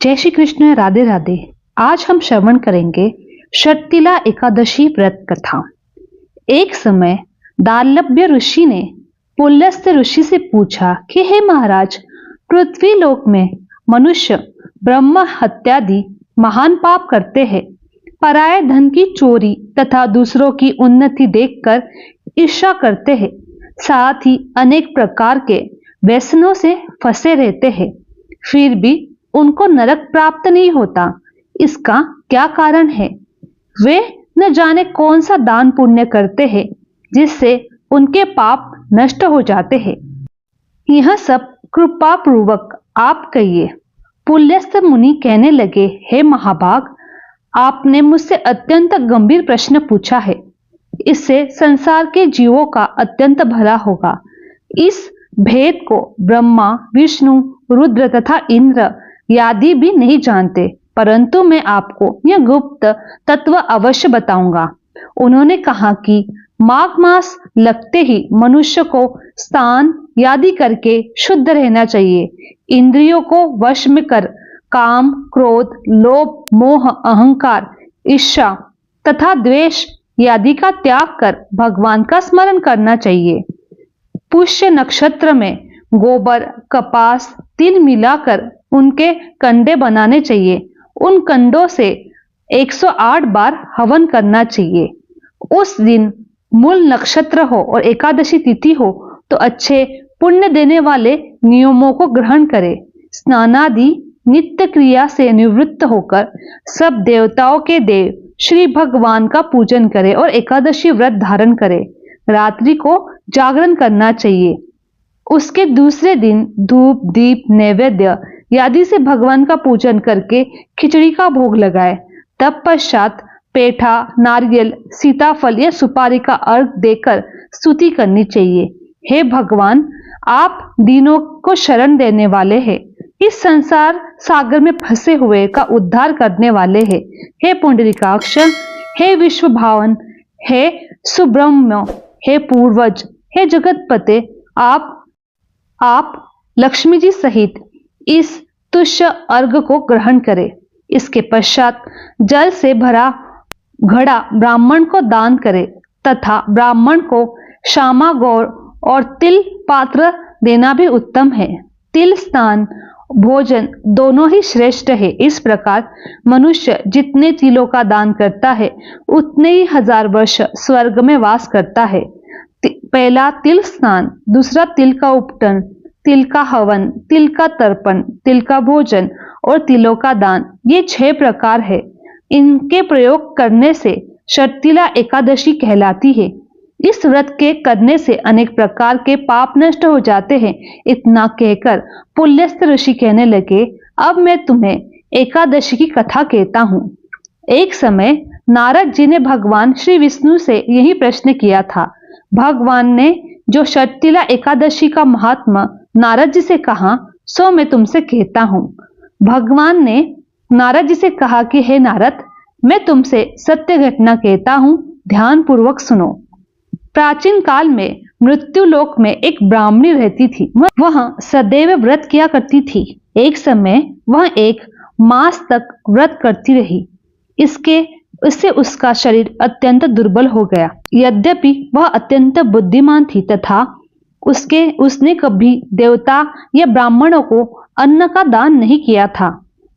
जय श्री कृष्ण, राधे राधे। आज हम श्रवण करेंगे षटतिला एकादशी व्रत कथा। एक समय दार्लभ्य ऋषि ने पुलस्त्य ऋषि से पूछा कि हे महाराज, पृथ्वी लोक में मनुष्य ब्रह्म हत्यादि महान पाप करते हैं, पराये धन की चोरी तथा दूसरों की उन्नति देखकर ईर्ष्या करते हैं, साथ ही अनेक प्रकार के व्यसनों से फंसे रहते हैं, फिर भी उनको नरक प्राप्त नहीं होता। इसका क्या कारण है? वे न जाने कौन सा दान पुण्य करते हैं जिससे उनके पाप नष्ट हो जाते हैं। यह सब कृपा पूर्वक आप कहिए। पुलस्त्य मुनि कहने लगे, हे महाभाग, आपने मुझसे अत्यंत गंभीर प्रश्न पूछा है। इससे संसार के जीवों का अत्यंत भला होगा। इस भेद को ब्रह्मा, विष्णु, रुद्र तथा इंद्र आदि भी नहीं जानते, परंतु मैं आपको यह गुप्त तत्व अवश्य बताऊंगा। उन्होंने कहा कि माघ मास लगते ही मनुष्य को स्नान आदि करके शुद्ध रहना चाहिए। इंद्रियों को वश में कर काम, क्रोध, लोभ, मोह, अहंकार, ईर्ष्या तथा द्वेष आदि का त्याग कर भगवान का स्मरण करना चाहिए। पुष्य नक्षत्र में गोबर, कपास, तिल मिलाकर उनके कंडे बनाने चाहिए। उन कंडों से 108 बार हवन करना चाहिए। उस दिन मूल नक्षत्र हो और एकादशी तिथि हो तो अच्छे पुण्य देने वाले नियमों को ग्रहण करें। स्नानादि नित्य क्रिया से निवृत्त होकर सब देवताओं के देव श्री भगवान का पूजन करें और एकादशी व्रत धारण करें। रात्रि को जागरण करना चाहिए। उसके दूसरे दिन धूप, दीप, नैवेद्य आदि से भगवान का पूजन करके खिचड़ी का भोग लगाए। तत्पश्चात पेठा, नारियल, सीताफल या सुपारी का अर्घ देकर स्तुति करनी चाहिए। हे भगवान, आप दीनों को शरण देने वाले हैं, इस संसार सागर में फंसे हुए का उद्धार करने वाले हैं। हे पुंडरीकाक्ष, हे विश्व भावन, हे सुब्रह्मण्य, हे पूर्वज, हे जगतपते, आप लक्ष्मी जी सहित इस तुष्य अर्घ को ग्रहण करें। इसके पश्चात जल से भरा घड़ा ब्राह्मण को दान करें तथा ब्राह्मण को श्यामा गौर और तिल पात्र देना भी उत्तम है। तिल स्नान भोजन दोनों ही श्रेष्ठ है। इस प्रकार मनुष्य जितने तिलों का दान करता है उतने ही 1000 वर्ष स्वर्ग में वास करता है। पहला तिल स्नान, दूसरा तिल का उपटन, तिल का हवन, तिल का तर्पण, तिल का भोजन और तिलों का दान, ये 6 प्रकार है। इनके प्रयोग करने से षटतिला एकादशी कहलाती है। इस व्रत के करने से अनेक प्रकार के पाप नष्ट हो जाते हैं। इतना कहकर पुलस्त्य ऋषि कहने लगे, अब मैं तुम्हें एकादशी की कथा कहता हूँ। एक समय नारद जी ने भगवान श्री विष्णु से यही प्रश्न किया था। भगवान ने जो षटतिला एकादशी का महात्मा नारद जी से कहा, सो मैं तुमसे कहता हूँ। भगवान ने नारद जी से कहा कि हे नारद, मैं तुमसे सत्य घटना कहता हूँ, ध्यान पूर्वक सुनो। प्राचीन काल में मृत्यु लोक में एक ब्राह्मणी रहती थी। वह सदैव व्रत किया करती थी। एक समय वह एक मास तक व्रत करती रही। इससे उसका शरीर अत्यंत दुर्बल हो गया। यद्यपि वह अत्यंत बुद्धिमान थी तथा उसने कभी देवता या ब्राह्मणों को अन्न का दान नहीं किया था।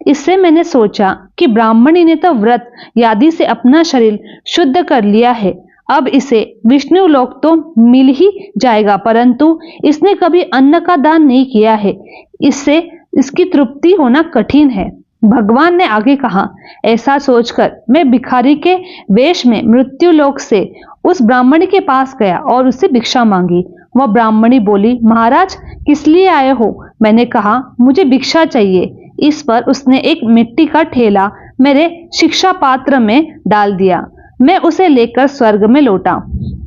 इससे मैंने सोचा कि ब्राह्मणी ने तो व्रत आदि से अपना शरीर शुद्ध कर लिया है, अब इसे विष्णु लोक तो मिल ही जाएगा, परंतु इसने कभी अन्न का दान नहीं किया है, इससे इसकी तृप्ति होना कठिन है। भगवान ने आगे कहा, ऐसा सोचकर मैं भिखारी के वेश में मृत्यु लोक से उस ब्राह्मणी के पास गया और उससे भिक्षा मांगी। वह ब्राह्मणी बोली, महाराज किस लिए आए हो? मैंने कहा, मुझे भिक्षा चाहिए। इस पर उसने एक मिट्टी का ठेला मेरे शिक्षा पात्र में डाल दिया। मैं उसे लेकर स्वर्ग में लौटा।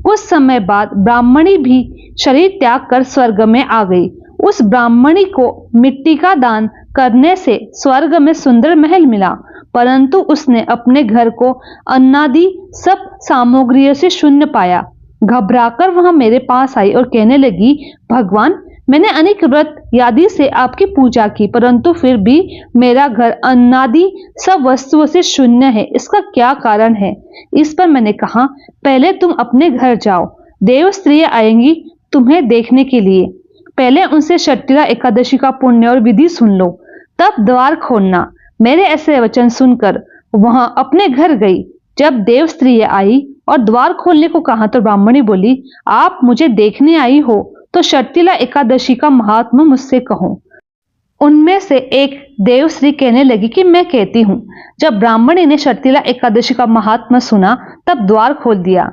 कुछ समय बाद ब्राह्मणी भी शरीर त्याग कर स्वर्ग में आ गई। उस ब्राह्मणी को मिट्टी का दान करने से स्वर्ग में सुंदर महल मिला, परंतु उसने अपने घर को अन्नादि सब सामग्रियों से शून्य पाया। घबराकर वह मेरे पास आई और कहने लगी, भगवान मैंने अनेक व्रत यादि से आपकी पूजा की, परंतु फिर भी मेरा घर अन्नादि सब वस्तुओं से शून्य है। इसका क्या कारण है? इस पर मैंने कहा, पहले तुम अपने घर जाओ, देव स्त्रियां आएंगी तुम्हें देखने के लिए। पहले उनसे षट्टिला एकादशी का पुण्य और विधि सुन लो, तब द्वार खोलना। मेरे ऐसे वचन सुनकर वहां अपने घर गई। जब देव स्त्रियां आई और द्वार खोलने को कहा तो ब्राह्मणी बोली, आप मुझे देखने आई हो तो षट्टिला एकादशी का महात्मा मुझसे कहो। उनमें से एक देव स्त्री कहने लगी कि मैं कहती हूँ। जब ब्राह्मणी ने षट्टिला एकादशी का महात्मा सुना तब द्वार खोल दिया।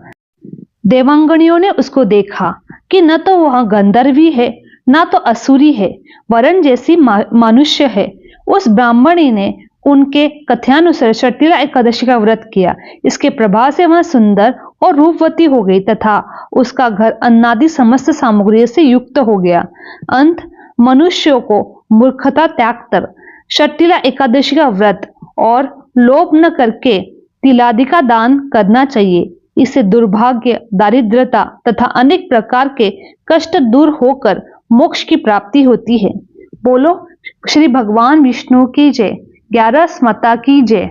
देवांगनियों ने उसको देखा कि न तो वह गंधर्वी है न तो असुरी है, वरण जैसी मनुष्य है। उस ब्राह्मणी ने उनके कथनानुसार षट्टिला एकादशी का व्रत किया। इसके प्रभाव से वह सुंदर और रूपवती हो गई तथा उसका घर अन्नादि समस्त सामग्रियों से युक्त हो गया। अंत मनुष्यों को मूर्खता त्याग कर षट्टिला एकादशी का व्रत और लोभ न करके तिलादि का दान करना चाहिए। इससे दुर्भाग्य, दारिद्रता तथा अनेक प्रकार के कष्ट दूर होकर मोक्ष की प्राप्ति होती है। बोलो श्री भगवान विष्णु की जय। 11 माता की जय।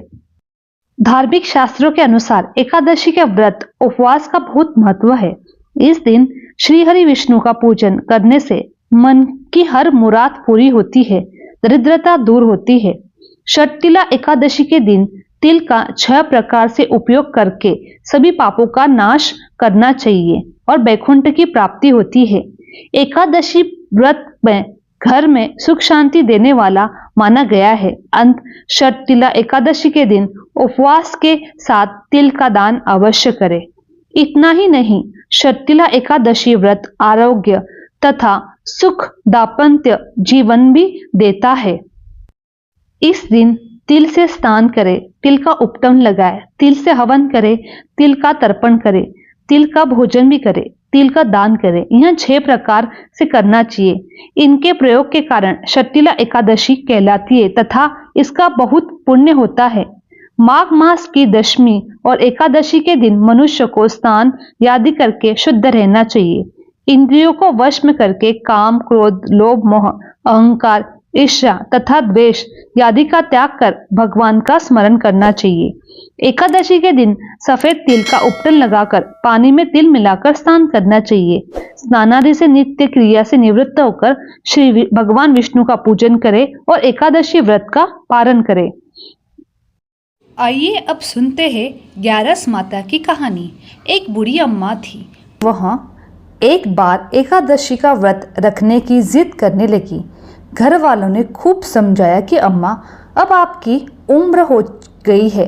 धार्मिक शास्त्रों के अनुसार एकादशी के व्रत उपवास का बहुत महत्व है। इस दिन श्री हरि विष्णु का पूजन करने से मन की हर मुराद पूरी होती है, दरिद्रता दूर होती है। षट्टिला एकादशी के दिन तिल का 6 प्रकार से उपयोग करके सभी पापों का नाश करना चाहिए और वैकुंठ की प्राप्ति होती है। एकादशी व्रत में घर में सुख शांति देने वाला माना गया है। अंत षट्टिला एकादशी के दिन उपवास के साथ तिल का दान अवश्य करें। इतना ही नहीं, षट्टिला एकादशी व्रत आरोग्य तथा सुख दाम्पत्य जीवन भी देता है। इस दिन तिल से स्नान करें, तिल का उपटन लगाए, तिल से हवन करें, तिल का तर्पण करें, तिल का भोजन भी करें, तिल का दान करें। यह 6 प्रकार से करना चाहिए। इनके प्रयोग के कारण षट्टिला एकादशी कहलाती है तथा इसका बहुत पुण्य होता है। माघ मास की दशमी और एकादशी के दिन मनुष्य को स्नान आदि करके शुद्ध रहना चाहिए। इंद्रियों को वश में करके काम, क्रोध, लोभ, मोह, अहंकार, ईर्ष्या तथा द्वेष आदि का त्याग कर भगवान का स्मरण करना चाहिए। एकादशी के दिन सफेद तिल का उपटन लगाकर पानी में तिल मिलाकर स्नान करना चाहिए। स्नानादि से नित्य क्रिया से निवृत्त होकर श्री भगवान विष्णु का पूजन करें और एकादशी व्रत का पारण करें। आइए अब सुनते हैं 11 माता की कहानी। एक बूढ़ी अम्मा थी। वह एक बार एकादशी का व्रत रखने की जिद करने लगी। घर वालों ने खूब समझाया कि अम्मा, अब आपकी उम्र हो गई है,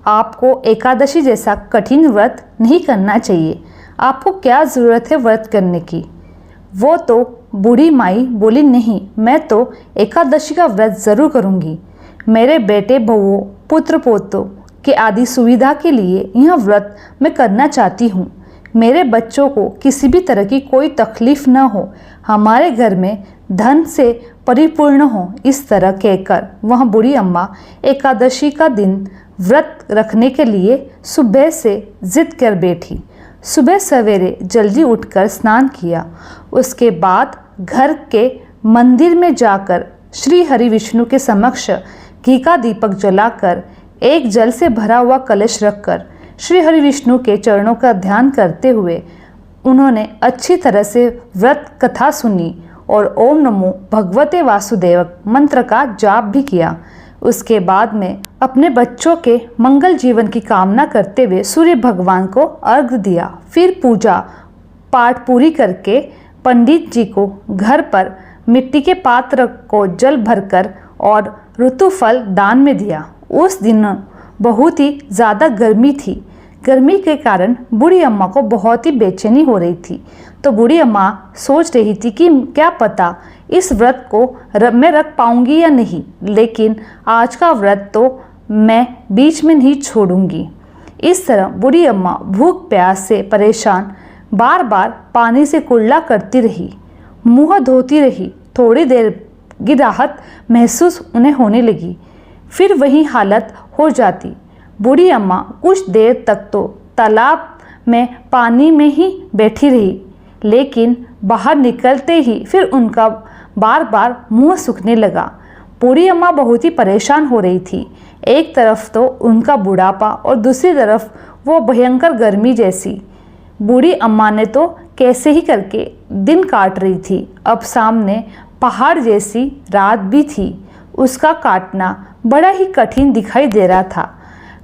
आपको एकादशी जैसा कठिन व्रत नहीं करना चाहिए। आपको क्या ज़रूरत है व्रत करने की? वो तो बूढ़ी माई बोली, नहीं, मैं तो एकादशी का व्रत ज़रूर करूँगी। मेरे बेटे बहुओं, पुत्र पोतों के आदि सुविधा के लिए यह व्रत मैं करना चाहती हूँ। मेरे बच्चों को किसी भी तरह की कोई तकलीफ न हो, हमारे घर में धन से परिपूर्ण हो। इस तरह कहकर वह बूढ़ी अम्मा एकादशी का दिन व्रत रखने के लिए सुबह से जिद कर बैठी। सुबह सवेरे जल्दी उठकर स्नान किया। उसके बाद घर के मंदिर में जाकर श्री हरि विष्णु के समक्ष घी का दीपक जलाकर एक जल से भरा हुआ कलश रखकर श्री हरि विष्णु के चरणों का ध्यान करते हुए उन्होंने अच्छी तरह से व्रत कथा सुनी और ओम नमो भगवते वासुदेव मंत्र का जाप भी किया। उसके बाद में अपने बच्चों के मंगल जीवन की कामना करते हुए सूर्य भगवान को अर्घ्य दिया। फिर पूजा पाठ पूरी करके पंडित जी को घर पर मिट्टी के पात्र को जल भरकर और ऋतुफल दान में दिया। उस दिन बहुत ही ज़्यादा गर्मी थी। गर्मी के कारण बूढ़ी अम्मा को बहुत ही बेचैनी हो रही थी। तो बूढ़ी अम्मा सोच रही थी कि क्या पता इस व्रत को मैं रख पाऊंगी या नहीं, लेकिन आज का व्रत तो मैं बीच में नहीं छोड़ूंगी। इस तरह बूढ़ी अम्मा भूख प्यास से परेशान बार बार पानी से कुल्ला करती रही, मुँह धोती रही। थोड़ी देर की राहत महसूस उन्हें होने लगी, फिर वही हालत हो जाती। बूढ़ी अम्मा कुछ देर तक तो तालाब में पानी में ही बैठी रही, लेकिन बाहर निकलते ही फिर उनका बार बार मुंह सूखने लगा। बूढ़ी अम्मा बहुत ही परेशान हो रही थी। एक तरफ तो उनका बुढ़ापा और दूसरी तरफ वो भयंकर गर्मी जैसी। बूढ़ी अम्मा ने तो कैसे ही करके दिन काट रही थी। अब सामने पहाड़ जैसी रात भी थी। उसका काटना बड़ा ही कठिन दिखाई दे रहा था।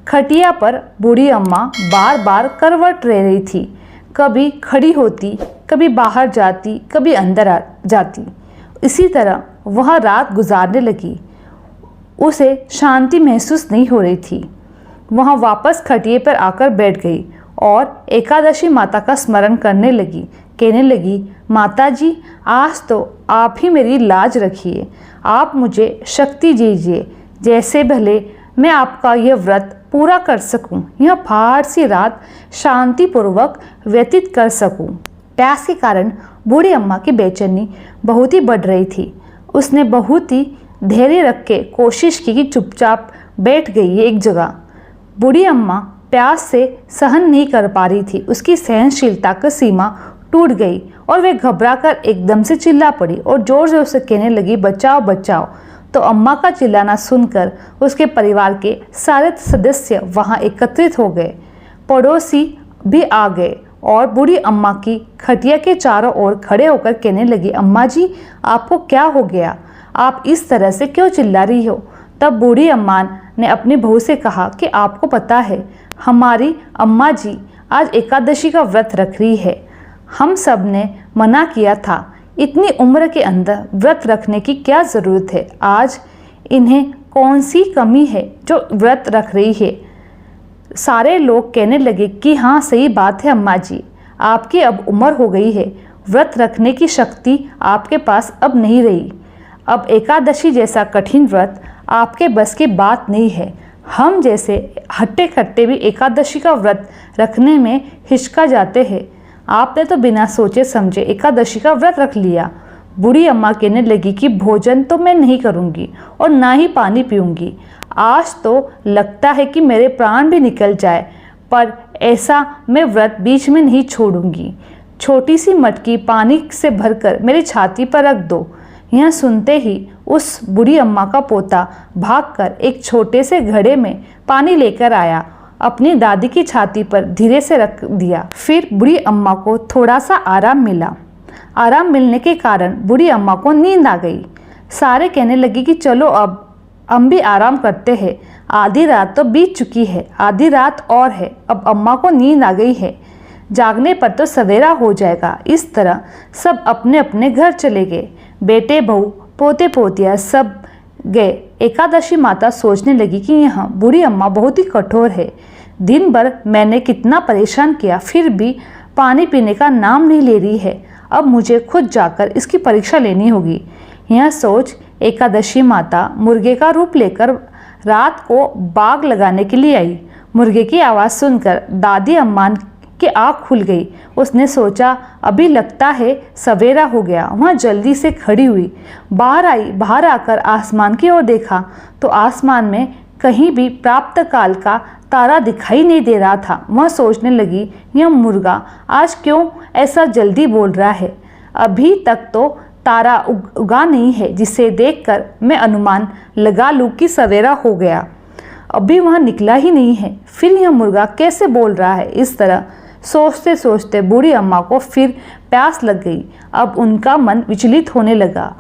खटिया पर बूढ़ी अम्मा बार बार करवट ले रही थी। कभी खड़ी होती, कभी बाहर जाती, कभी अंदर आ जाती। इसी तरह वह रात गुजारने लगी। उसे शांति महसूस नहीं हो रही थी। वह वापस खटिए पर आकर बैठ गई और एकादशी माता का स्मरण करने लगी। कहने लगी, माता जी, आज तो आप ही मेरी लाज रखिए। आप मुझे शक्ति दीजिए, जैसे भले मैं आपका यह व्रत पूरा कर सकूं, यह पहाड़ सी रात शांतिपूर्वक व्यतीत कर सकूं। प्यास के कारण बूढ़ी अम्मा की बेचैनी बहुत ही बढ़ रही थी। उसने बहुत ही धैर्य रख के कोशिश की कि चुपचाप बैठ गई एक जगह। बूढ़ी अम्मा प्यास से सहन नहीं कर पा रही थी। उसकी सहनशीलता की सीमा टूट गई और वे घबराकर एकदम से चिल्ला पड़ी और जोर जोर से कहने लगी, बचाओ बचाओ। तो अम्मा का चिल्लाना सुनकर उसके परिवार के सारे सदस्य वहां एकत्रित हो गए। पड़ोसी भी आ गए और बूढ़ी अम्मा की खटिया के चारों ओर खड़े होकर कहने लगी, अम्मा जी, आपको क्या हो गया? आप इस तरह से क्यों चिल्ला रही हो? तब बूढ़ी अम्मा ने अपनी बहू से कहा कि आपको पता है, हमारी अम्मा जी आज एकादशी का व्रत रख रही है। हम सब ने मना किया था। इतनी उम्र के अंदर व्रत रखने की क्या ज़रूरत है? आज इन्हें कौन सी कमी है जो व्रत रख रही है? सारे लोग कहने लगे कि हाँ, सही बात है अम्मा जी, आपकी अब उम्र हो गई है, व्रत रखने की शक्ति आपके पास अब नहीं रही। अब एकादशी जैसा कठिन व्रत आपके बस की बात नहीं है। हम जैसे हट्टे खट्टे भी एकादशी का व्रत रखने में हिचका जाते हैं। आपने तो बिना सोचे समझे एकादशी का व्रत रख लिया। बूढ़ी अम्मा कहने लगी कि भोजन तो मैं नहीं करूँगी और ना ही पानी पीऊँगी। आज तो लगता है कि मेरे प्राण भी निकल जाए, पर ऐसा मैं व्रत बीच में नहीं छोड़ूंगी। छोटी सी मटकी पानी से भरकर मेरी छाती पर रख दो। यह सुनते ही उस बूढ़ी अम्मा का पोता भागकर एक छोटे से घड़े में पानी लेकर आया, अपनी दादी की छाती पर धीरे से रख दिया। फिर बूढ़ी अम्मा को थोड़ा सा आराम मिला। आराम मिलने के कारण बूढ़ी अम्मा को नींद आ गई। सारे कहने लगे कि चलो अब हम भी आराम करते हैं। आधी रात तो बीत चुकी है, आधी रात और है। अब अम्मा को नींद आ गई है, जागने पर तो सवेरा हो जाएगा। इस तरह सब अपने अपने घर चले गए। बेटे बहू पोते पोतियाँ सब गए। एकादशी माता सोचने लगी कि यह बूढ़ी अम्मा बहुत ही कठोर है। दिन भर मैंने कितना परेशान किया, फिर भी पानी पीने का नाम नहीं ले रही है। अब मुझे खुद जाकर इसकी परीक्षा लेनी होगी। यह सोच एकादशी माता मुर्गे का रूप लेकर रात को बाग लगाने के लिए आई। मुर्गे की आवाज़ सुनकर दादी अम्मा की आँख खुल गई। उसने सोचा अभी लगता है सवेरा हो गया। वह जल्दी से खड़ी हुई, बाहर आई। बाहर आकर आसमान की ओर देखा तो आसमान में कहीं भी प्राप्त काल का तारा दिखाई नहीं दे रहा था। वह सोचने लगी, यह मुर्गा आज क्यों ऐसा जल्दी बोल रहा है? अभी तक तो तारा उगा नहीं है, जिसे देखकर मैं अनुमान लगा लूँ कि सवेरा हो गया। अभी वह निकला ही नहीं है, फिर यह मुर्गा कैसे बोल रहा है? इस तरह सोचते सोचते बूढ़ी अम्मा को फिर प्यास लग गई। अब उनका मन विचलित होने लगा,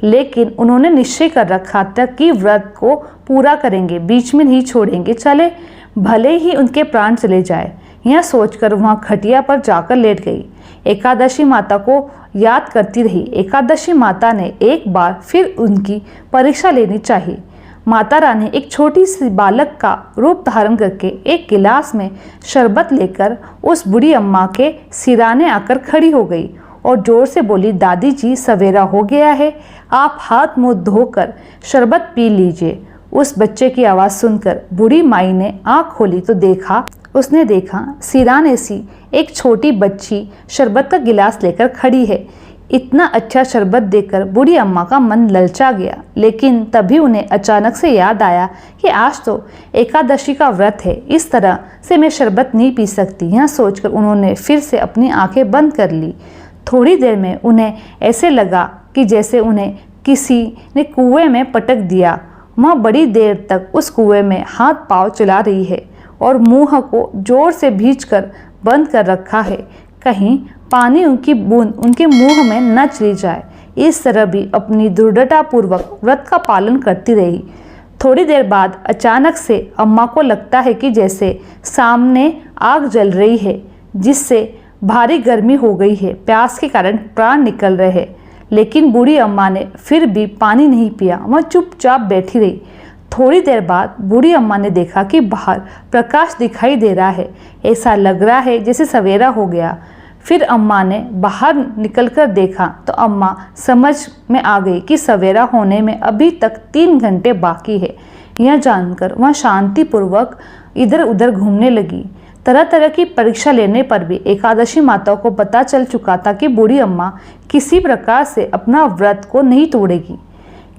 लेकिन उन्होंने निश्चय कर रखा था कि व्रत को पूरा करेंगे, बीच में नहीं छोड़ेंगे, चले भले ही उनके प्राण चले जाए। यह सोचकर वहाँ खटिया पर जाकर लेट गई। एकादशी माता को याद करती रही। एकादशी माता ने एक बार फिर उनकी परीक्षा लेनी चाहिए। माता रानी एक छोटी सी बालक का रूप धारण करके एक गिलास में शरबत लेकर उस बूढ़ी अम्मा के सिराने आकर खड़ी हो गई और जोर से बोली, दादी जी, सवेरा हो गया है, आप हाथ मुंह धोकर शरबत पी लीजिए। उस बच्चे की आवाज़ सुनकर बूढ़ी माई ने आँख खोली तो उसने देखा सिराने सी एक छोटी बच्ची शरबत का गिलास लेकर खड़ी है। इतना अच्छा शरबत देखकर बूढ़ी अम्मा का मन ललचा गया, लेकिन तभी उन्हें अचानक से याद आया कि आज तो एकादशी का व्रत है, इस तरह से मैं शरबत नहीं पी सकती। यह सोचकर उन्होंने फिर से अपनी आंखें बंद कर ली। थोड़ी देर में उन्हें ऐसे लगा कि जैसे उन्हें किसी ने कुएं में पटक दिया। वह बड़ी देर तक उस कुएं में हाथ पांव चला रही है और मुंह को जोर से भींचकर बंद कर रखा है, कहीं पानी उनकी बूंद उनके मुंह में न चली जाए। इस तरह भी अपनी दृढ़तापूर्वक व्रत का पालन करती रही। थोड़ी देर बाद अचानक से अम्मा को लगता है कि जैसे सामने आग जल रही है, जिससे भारी गर्मी हो गई है, प्यास के कारण प्राण निकल रहे हैं। लेकिन बूढ़ी अम्मा ने फिर भी पानी नहीं पिया, वह चुपचाप बैठी रही। थोड़ी देर बाद बूढ़ी अम्मा ने देखा कि बाहर प्रकाश दिखाई दे रहा है। ऐसा लग रहा है जैसे सवेरा हो गया। फिर अम्मा ने बाहर निकलकर देखा तो अम्मा समझ में आ गई कि सवेरा होने में अभी तक 3 घंटे बाकी है। यह जानकर वह शांतिपूर्वक इधर उधर घूमने लगी। तरह तरह की परीक्षा लेने पर भी एकादशी माताओं को पता चल चुका था कि बूढ़ी अम्मा किसी प्रकार से अपना व्रत को नहीं तोड़ेगी।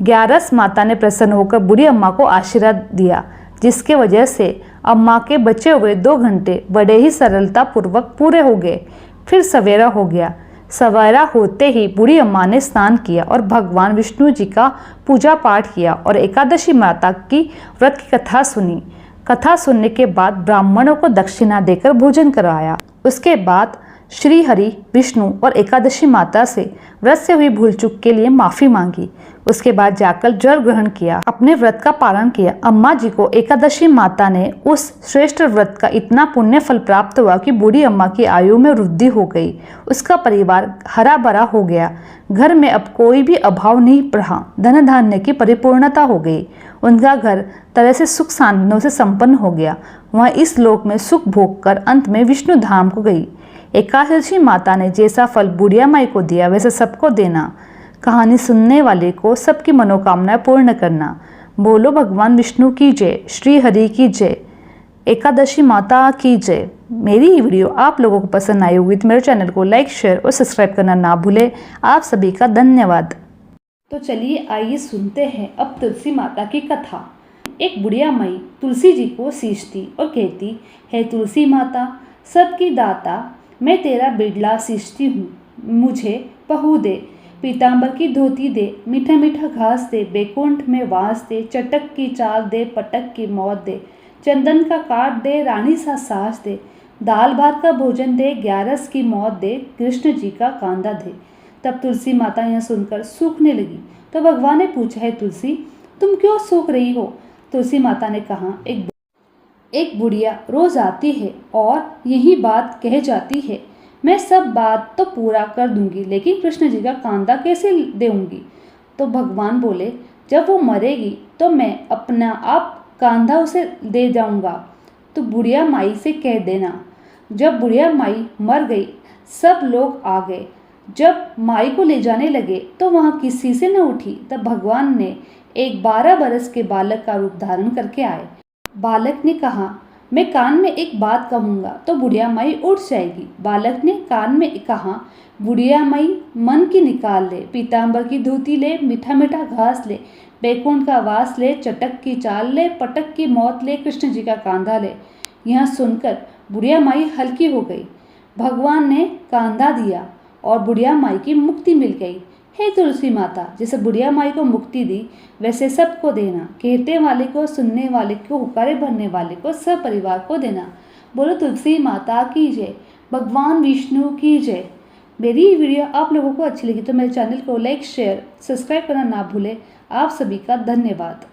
11 माता ने प्रसन्न होकर बूढ़ी अम्मा को आशीर्वाद दिया, जिसके वजह से अम्मा के बचे हुए 2 घंटे बड़े ही सरलता पूर्वक पूरे हो गए। फिर सवेरा हो गया। सवेरा होते ही बूढ़ी अम्मा ने स्नान किया और भगवान विष्णु जी का पूजा पाठ किया और एकादशी माता की व्रत की कथा सुनी। कथा सुनने के बाद ब्राह्मणों को दक्षिणा देकर भोजन करवाया। उसके बाद श्री हरि, विष्णु और एकादशी माता से व्रत से हुई भूल चूक के लिए माफ़ी मांगी। उसके बाद जाकर जल ग्रहण किया, अपने व्रत का पालन किया। अम्मा जी को एकादशी माता ने उस श्रेष्ठ व्रत का इतना पुण्य फल प्राप्त हुआ कि बूढ़ी अम्मा की आयु में वृद्धि हो गई। उसका परिवार हरा भरा हो गया। घर में अब कोई भी अभाव नहीं रहा। धन धान्य की परिपूर्णता हो गई। उनका घर तरह से सुख साधनों से संपन्न हो गया। वह इस लोक में सुख भोग कर अंत में विष्णु धाम को गई। एकादशी माता ने जैसा फल बुढ़िया माई को दिया वैसे सबको देना। कहानी सुनने वाले को सबकी मनोकामनाएं पूर्ण करना। बोलो भगवान विष्णु की जय, श्री हरि की जय, एकादशी माता की जय। मेरी ये वीडियो आप लोगों को पसंद आई होगी तो मेरे चैनल को लाइक, शेयर और सब्सक्राइब करना ना भूलें। आप सभी का धन्यवाद। तो चलिए आइए सुनते हैं अब तुलसी माता की कथा। एक बुढ़िया माई तुलसी जी को सींचती और कहती, है तुलसी माता सबकी दाता, मैं तेरा बिड़ला सींचती हूँ, मुझे पहू दे, पीताम्बर की धोती दे, मीठा मीठा घास दे, बैकुंठ में वास दे, चटक की चाल दे, पटक की मौत दे, चंदन का काट दे, रानी सा सास दे, दाल भात का भोजन दे, 11 की मौत दे, कृष्ण जी का कांदा दे। तब तुलसी माता यह सुनकर सूखने लगी। तो भगवान ने पूछा, है तुलसी तुम क्यों सूख रही हो? तुलसी माता ने कहा, एक बुढ़िया रोज आती है और यही बात कह जाती है, मैं सब बात तो पूरा कर दूंगी, लेकिन कृष्ण जी का कांदा कैसे दूंगी? तो भगवान बोले, जब वो मरेगी तो मैं अपना आप कांधा उसे दे जाऊंगा, तो बुढ़िया माई से कह देना। जब बुढ़िया माई मर गई, सब लोग आ गए। जब माई को ले जाने लगे तो वहाँ किसी से न उठी। तब भगवान ने एक 12 बरस के बालक का रूप धारण करके आए। बालक ने कहा, मैं कान में एक बात कहूँगा तो बुढ़िया माई उठ जाएगी। बालक ने कान में कहा, बुढ़िया माई मन की निकाल ले, पीताम्बर की धोती ले, मीठा मीठा घास ले, बैकुंठ का वास ले, चटक की चाल ले, पटक की मौत ले, कृष्ण जी का कांधा ले। यह सुनकर बुढ़िया माई हल्की हो गई। भगवान ने कांधा दिया और बुढ़िया माई की मुक्ति मिल गई। हे तुलसी माता, जैसे बुढ़िया माई को मुक्ति दी वैसे सबको देना। कहते वाले को, सुनने वाले को, हुक्कारे भरने वाले को, सब परिवार को देना। बोलो तुलसी माता की जय, भगवान विष्णु की जय। मेरी ये वीडियो आप लोगों को अच्छी लगी तो मेरे चैनल को लाइक, शेयर, सब्सक्राइब करना ना भूलें। आप सभी का धन्यवाद।